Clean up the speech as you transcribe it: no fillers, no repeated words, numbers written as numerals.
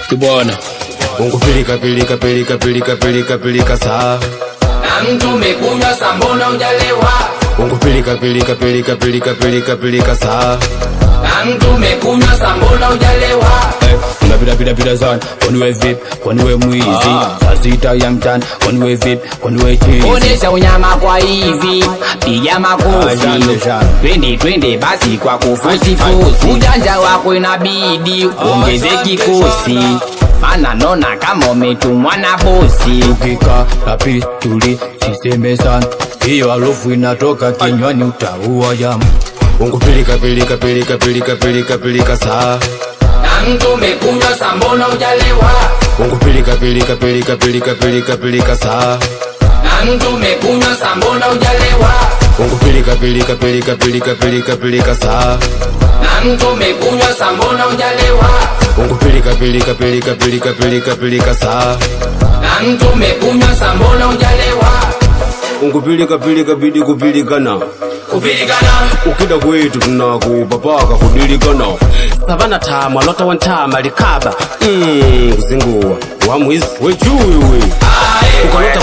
Kibwana Ungu pilika pilika pilika pilika pilika pilika saa. Na mtu umekunywa sambona hujalewa. Ungu pilika pilika pilika pilika pilika pilika saa. Na mtu umekunywa sambona hujalewa. Unapita pita sana, kwani we vip, kwani we mwizi. Saa sita ya mchana, kwani we vip, kwani we chizi. Onesha unyama kwa hivi, piga makofi. Twende basi kwa kufusi fusi. Ujanja wako inabidi ongeze kikosi, mana nona kama umetumwa na bosi. Ukika na pistuli, siseme sana, hiyo harufu inatoka kinywani utaua jamu. Ungu pilika pilika pilika pilika pilika pilika saa. Na mtu umekunywa sambona hujalewa. Ungu pilika pilika pilika pilika pilika pilika saa. Na mtu umekunywa sambona hujalewa. Ungu pilika pilika pilika pilika pilika pilika saa. Na mtu umekunywa sambona hujalewa. Ungu pilika pilika pilika pilika pilika pilika saa. Na mtu umekunywa sambona hujalewa. Ungu pilika pilika bidi kupilikana. Kupilikana Ukida kwetu tunakupapaka kudilikana. Savana tama lota wantama likaba. Kuzingua wa mwizi we chui we. Ukalota